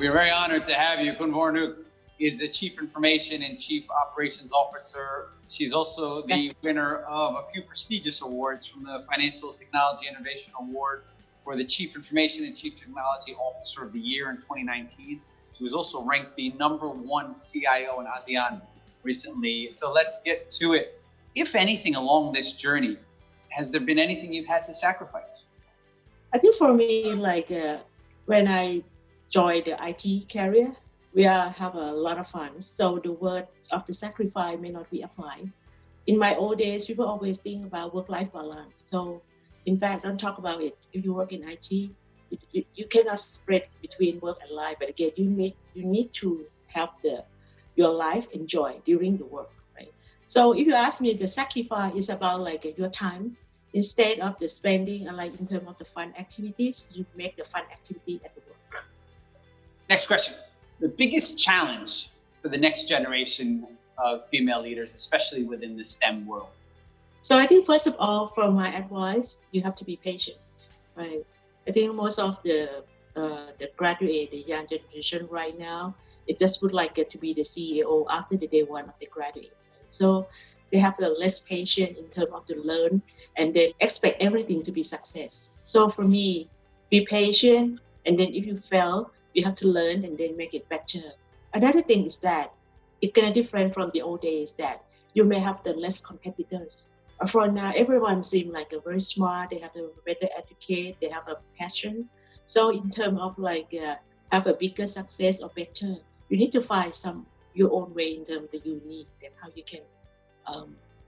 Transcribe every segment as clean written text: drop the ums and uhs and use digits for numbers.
We're very honored to have you. Voranuch is the Chief Information and Chief Operations Officer. She's also the winner of a few prestigious awards from the Financial Technology Innovation Award for the Chief Information and Chief Technology Officer of the Year in 2019. She was also ranked the #1 CIO in ASEAN recently. So let's get to it. If anything along this journey, has there been anything you've had to sacrifice? I think for me, when I joined the IT career, we have a lot of fun. So the words of the sacrifice may not be applied. In my old days, people always think about work-life balance. So in fact, don't talk about it. If you work in IT, you cannot spread between work and life. But again, you need to have your life enjoy during the work, right? So if you ask me, the sacrifice is about your time. Instead of the spending in terms of the fun activities, you make the fun activity at the work. Next question. The biggest challenge for the next generation of female leaders, especially within the STEM world? So I think first of all, from my advice, you have to be patient, right? I think most of the graduate, the young generation right now, it just would like to be the CEO after the day one of the graduate. So they have the less patience in terms of the learn and then expect everything to be success. So for me, be patient, and then if you fail, you have to learn and then make it better. Another thing is that it's kind of different from the old days that you may have the less competitors. For now, everyone seems like a very smart, they have a better educate, they have a passion. So in terms of have a bigger success or better, you need to find your own way in terms that you need and how you can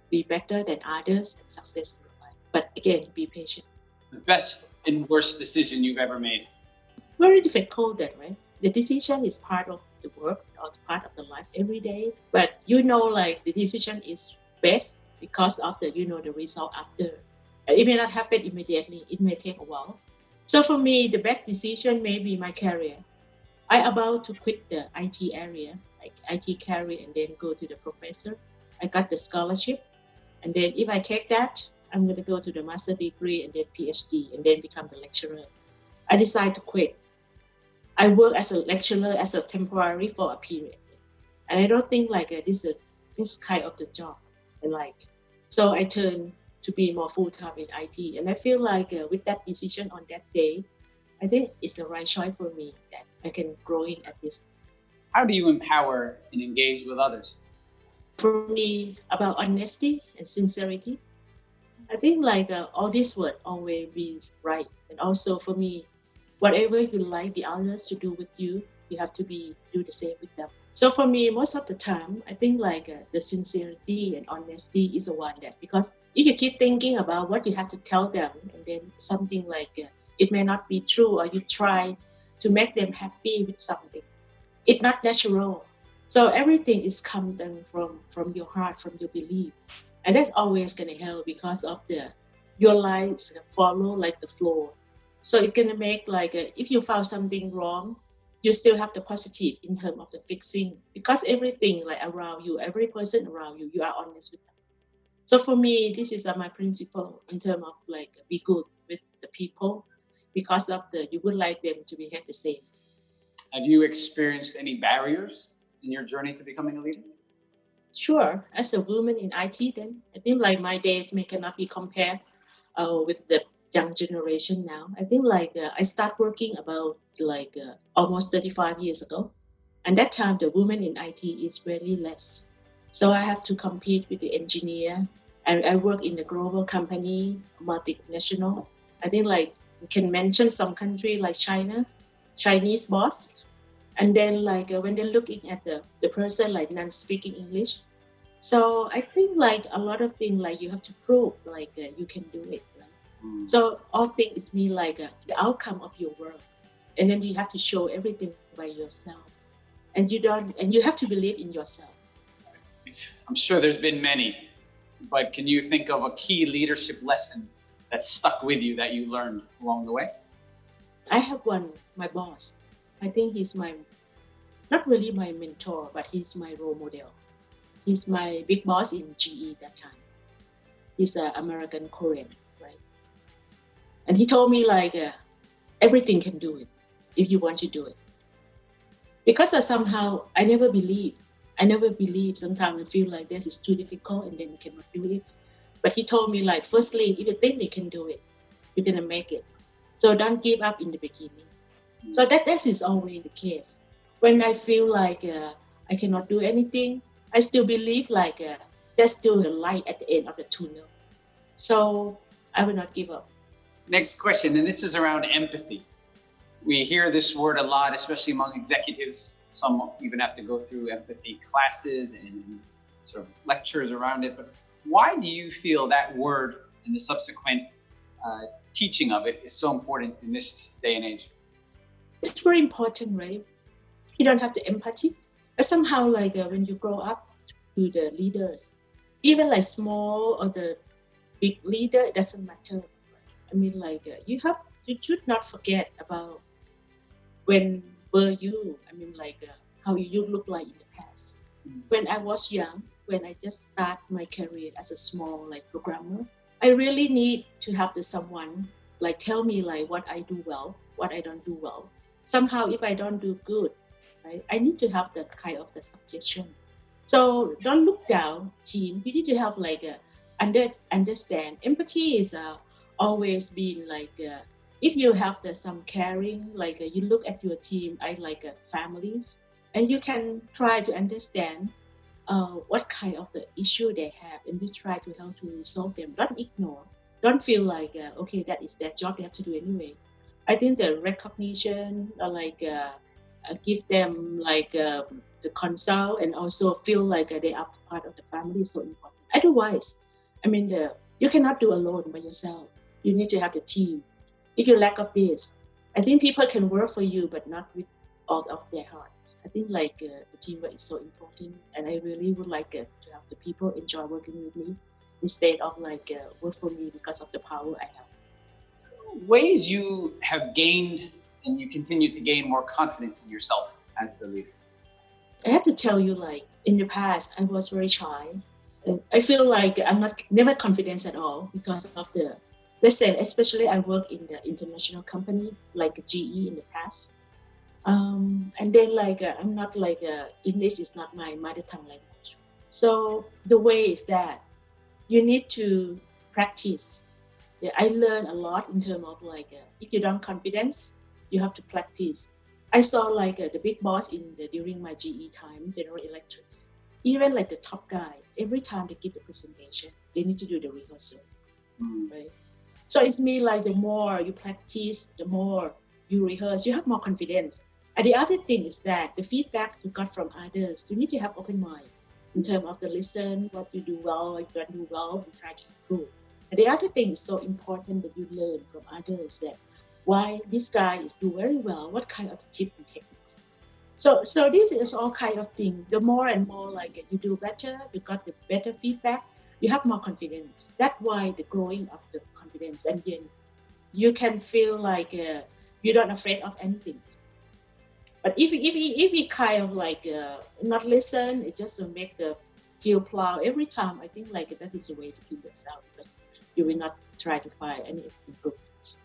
be better than others and successful. But again, be patient. The best and worst decision you've ever made? Very difficult, right? The decision is part of the work or part of the life every day. But the decision is best because of the result after. It may not happen immediately. It may take a while. So for me, the best decision may be my career. I about to quit the IT area, like IT career, and then go to the professor. I got the scholarship, and then if I take that, I'm going to go to the master degree and then PhD, and then become the lecturer. I decided to quit. I work as a lecturer as a temporary for a period, and I don't think this kind of the job I like. So I turned to be more full-time in IT, and I feel with that decision on that day, I think it's the right choice for me that I can grow in at this. How do you empower and engage with others? For me, about honesty and sincerity, I think all these words always be right. And also for me, whatever you like the others to do with you, you have to do the same with them. So for me, most of the time, I think the sincerity and honesty is the one that, because if you keep thinking about what you have to tell them, and then something it may not be true, or you try to make them happy with something, it's not natural. So everything is coming from your heart, from your belief. And that's always going to help because of your lives follow the flow. So it's going to make if you found something wrong, you still have the positive in terms of the fixing, because everything around you, every person around you, you are honest with them. So for me, this is my principle in terms of be good with the people, because of you would like them to behave the same. Have you experienced any barriers in your journey to becoming a leader? Sure. As a woman in IT, then I think my days cannot be compared with the young generation now. I think I start working about almost 35 years ago, and that time the women in IT is very less. So I have to compete with the engineer, and I work in a global company, multinational. I think you can mention some country like China, Chinese boss. And then when they're looking at the person non-speaking English. So I think a lot of things you have to prove you can do it. Right? So all things is mean the outcome of your work. And then you have to show everything by yourself. And you have to believe in yourself. I'm sure there's been many, but can you think of a key leadership lesson that stuck with you that you learned along the way? I have one, my boss. I think he's not really my mentor, but he's my role model. He's my big boss in GE that time. He's an American Korean, right? And he told me everything can do it if you want to do it. because I never believe. I never believe. Sometimes I feel like this is too difficult and then you cannot do it. But he told me like, firstly, if you think you can do it, you're gonna make it. So don't give up in the beginning. So that is always the case. When I feel like I cannot do anything, I still believe like there's still the light at the end of the tunnel. So I will not give up. Next question, and this is around empathy. We hear this word a lot, especially among executives. Some even have to go through empathy classes and sort of lectures around it. But why do you feel that word and the subsequent teaching of it is so important in this day and age? It's very important, right? You don't have the empathy. But somehow, like when you grow up to the leaders, even like small or the big leader, it doesn't matter. I mean, like you should not forget about when were you. I mean, like how you look like in the past. When I was young, when I just start my career as a small like programmer, I really need to have someone like tell me like what I do well, what I don't do well. Somehow, if I don't do good, right, I need to have the kind of the suggestion. So don't look down, team. You need to have like understand. Empathy is always been like if you have some caring, like you look at your team, I like families, and you can try to understand what kind of the issue they have, and you try to help to resolve them. Don't ignore. Don't feel like okay, that is their job; they have to do anyway. I think the recognition, like give them like the consult, and also feel like they are part of the family is so important. Otherwise, I mean, you cannot do alone by yourself. You need to have the team. If you lack of this, I think people can work for you, but not with all of their heart. I think like the teamwork is so important, and I really would like to have the people enjoy working with me instead of like work for me because of the power I have. Ways you have gained and you continue to gain more confidence in yourself as the leader. I have to tell you, like in the past, I was very shy. I feel like I'm not never confident at all because of the, let's say, especially I work in the international company like GE in the past. And then like I'm not like English is not my mother tongue language. So the way is that you need to practice. Yeah, I learned a lot in terms of like if you don't confidence, you have to practice. I saw like the big boss during my GE time, General Electrics. Even like the top guy, every time they give the presentation, they need to do the rehearsal, right? So it's me like the more you practice, the more you rehearse, you have more confidence. And the other thing is that the feedback you got from others, you need to have open mind in terms of the listen, what you do well, what you don't do well, and try to improve. And the other thing is so important that you learn from others that why this guy is do very well, what kind of tip and techniques. So this is all kind of thing. The more and more like you do better, you got the better feedback, you have more confidence. That's why the growing of the confidence, and then you can feel like you're not afraid of anything. But if we kind of like not listen, it just make the feel plow every time. I think like that is a way to keep yourself because you will not try to find any improvement.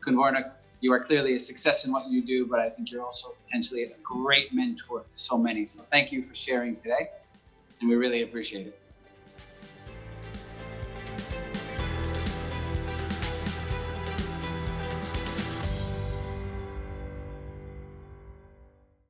Voranuch, you are clearly a success in what you do, but I think you're also potentially a great mentor to so many. So thank you for sharing today, and we really appreciate it.